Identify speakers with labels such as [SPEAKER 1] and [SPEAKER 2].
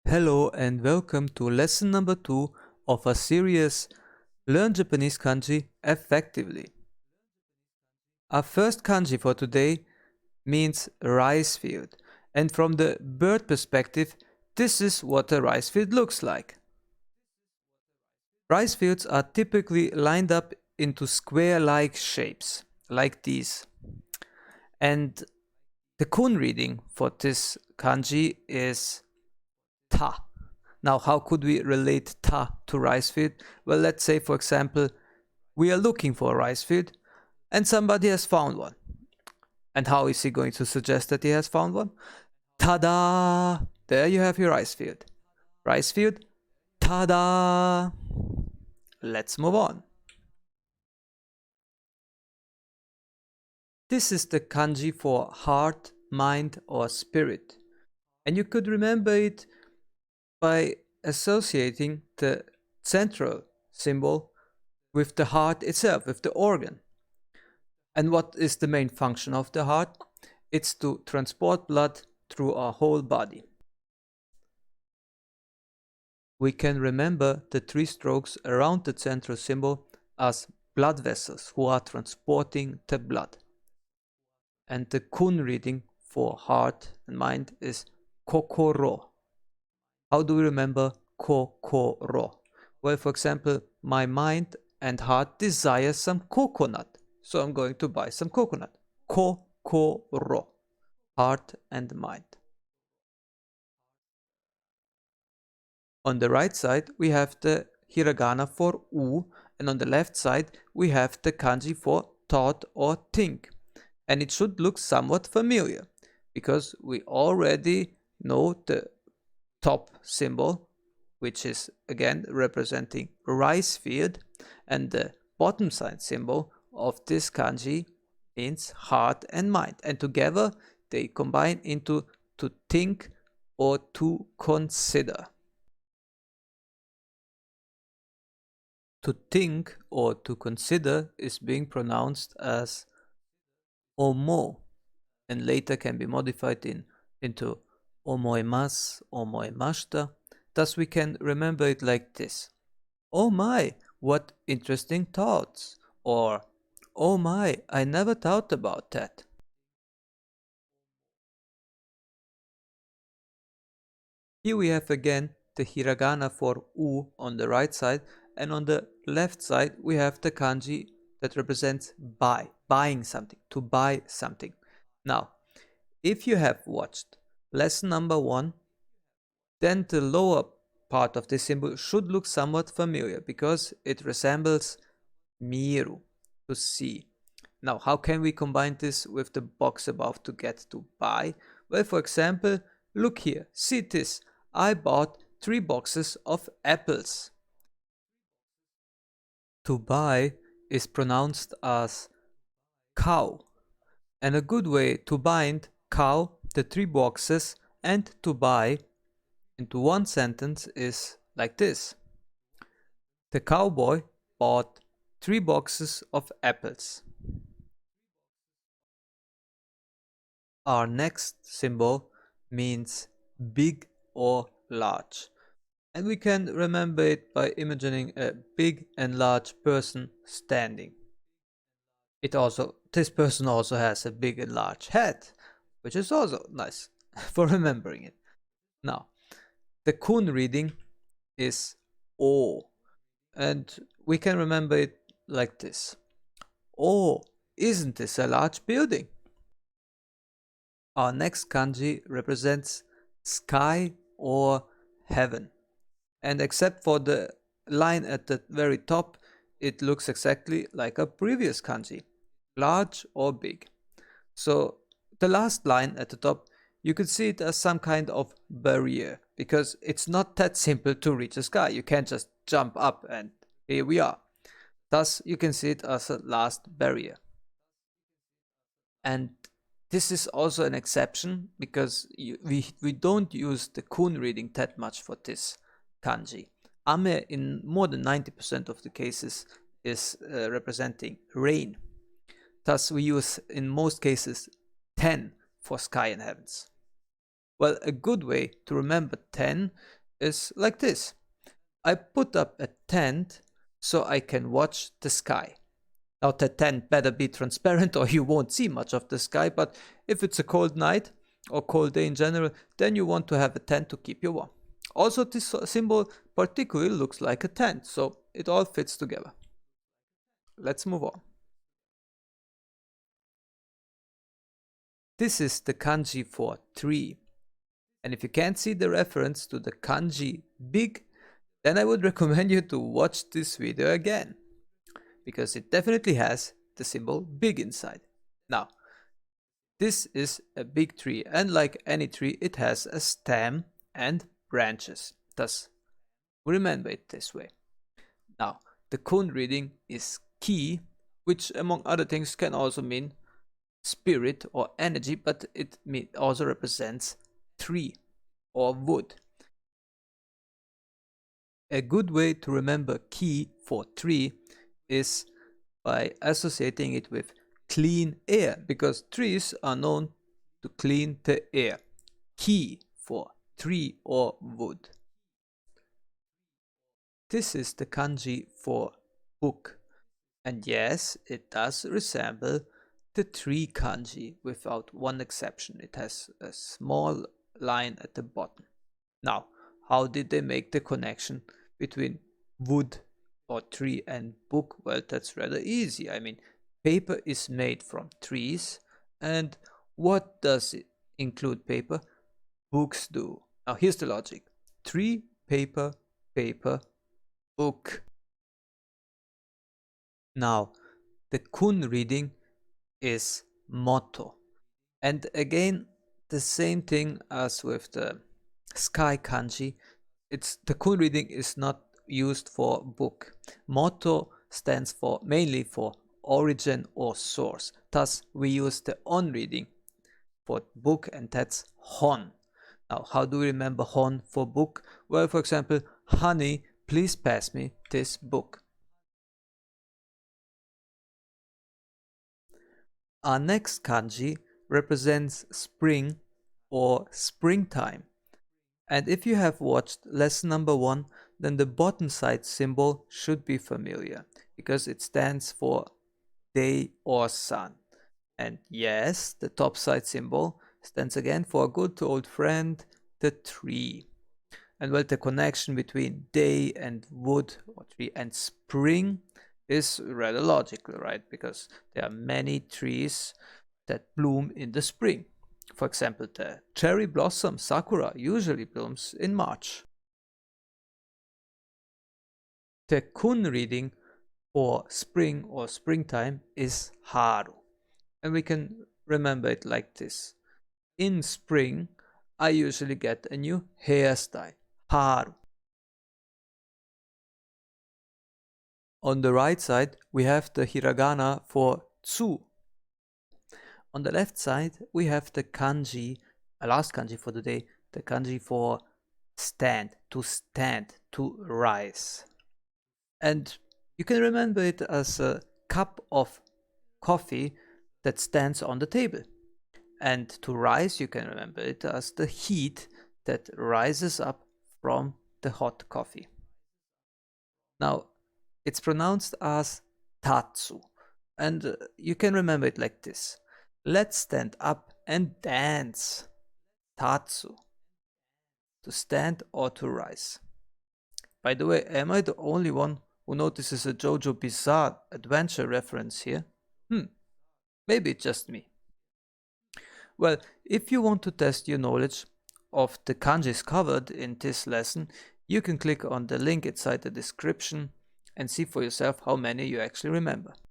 [SPEAKER 1] Hello and welcome to lesson number 2 of a series Learn Japanese Kanji Effectively. Our first kanji for today means rice field, and from the bird perspective, this is what a rice field looks like. Rice fields are typically lined up into square-like shapes, like these. And the kun reading for this kanji is ta. Now, how could we relate ta to rice field? Well, let's say, for example, we are looking for a rice field and somebody has found one. And how is he going to suggest that he has found one? Ta-da! There you have your rice field. Rice field, ta-da! Let's move on. This is the kanji for heart, mind, or spirit. And you could remember it by associating the central symbol with the heart itself, with the organ. And what is the main function of the heart? It's to transport blood through our whole body. We can remember the 3 strokes around the central symbol as blood vessels who are transporting the blood. And the kun reading for heart and mind is kokoro. How do we remember kokoro? Well, for example, my mind and heart desire some coconut. So I'm going to buy some coconut. Kokoro. Heart and mind. On the right side, we have the hiragana for u, and on the left side, we have the kanji for thought or think. And it should look somewhat familiar, because we already know the top symbol, which is again representing rice field, and the bottom side symbol of this kanji means heart and mind, and together they combine into to think or to consider. To think or to consider is being pronounced as omo, and later can be modified into omoimasu, omoimashita. Thus we can remember it like this. Oh my, what interesting thoughts. Or, oh my, I never thought about that. Here we have again the hiragana for u on the right side, and on the left side we have the kanji that represents buy, buying something, to buy something. Now, if you have watched lesson number 1, then the lower part of this symbol should look somewhat familiar because it resembles miru, to see. Now, how can we combine this with the box above to get to buy? Well, for example, look here, see this. I bought 3 boxes of apples. To buy is pronounced as cow, and a good way to bind cow, the 3 boxes, and to buy into one sentence is like this. The cowboy bought 3 boxes of apples. Our next symbol means big or large, and we can remember it by imagining a big and large person standing. This person also has a big and large head, which is also nice for remembering it. Now, the kun reading is O, and we can remember it like this. Oh, isn't this a large building? Our next kanji represents sky or heaven. And except for the line at the very top, it looks exactly like a previous kanji, large or big. So the last line at the top, you could see it as some kind of barrier, because it's not that simple to reach the sky. You can't just jump up and here we are. Thus, you can see it as a last barrier. And this is also an exception because we don't use the kun reading that much for this kanji. Ame in more than 90% of the cases is representing rain. Thus we use in most cases 10 for sky and heavens. Well, a good way to remember 10 is like this. I put up a tent so I can watch the sky. Now the tent better be transparent or you won't see much of the sky, but if it's a cold night or cold day in general, then you want to have a tent to keep you warm. Also, this symbol particularly looks like a tent, so it all fits together. Let's move on. This is the kanji for tree. And if you can't see the reference to the kanji big, then I would recommend you to watch this video again, because it definitely has the symbol big inside. Now, this is a big tree, and like any tree, it has a stem and branches. Thus, remember it this way. Now, the kun reading is ki, which among other things can also mean spirit or energy, but it also represents tree or wood. A good way to remember ki for tree is by associating it with clean air, because trees are known to clean the air. Ki for tree or wood. This is the kanji for book, and yes, it does resemble the tree kanji without one exception. It has a small line at the bottom. Now, how did they make the connection between wood or tree and book? Well, that's rather easy. I mean, paper is made from trees, and what does it include paper? Books do. Now, here's the logic. Tree, paper, paper, book. Now, the kun reading is motto. And again, the same thing as with the sky kanji. The kun reading is not used for book. Motto stands for mainly for origin or source. Thus, we use the on reading for book, and that's hon. Now, how do we remember hon for book? Well, for example, honey, please pass me this book. Our next kanji represents spring or springtime. And if you have watched lesson number 1, then the bottom side symbol should be familiar, because it stands for day or sun. And yes, the top side symbol stands again for a good old friend, the tree. And well, the connection between day and wood or tree and spring is rather logical, right? Because there are many trees that bloom in the spring. For example, the cherry blossom sakura usually blooms in March. The kun reading for spring or springtime is haru. And we can remember it like this. In spring, I usually get a new hairstyle, haru. On the right side, we have the hiragana for tsu. On the left side, we have the kanji, last kanji for the day, the kanji for stand, to rise. And you can remember it as a cup of coffee that stands on the table. And to rise, you can remember it as the heat that rises up from the hot coffee. Now, it's pronounced as tatsu, and you can remember it like this. Let's stand up and dance. Tatsu. To stand or to rise. By the way, am I the only one who notices a JoJo Bizarre Adventure reference here? Maybe it's just me. Well, if you want to test your knowledge of the kanjis covered in this lesson, you can click on the link inside the description and see for yourself how many you actually remember.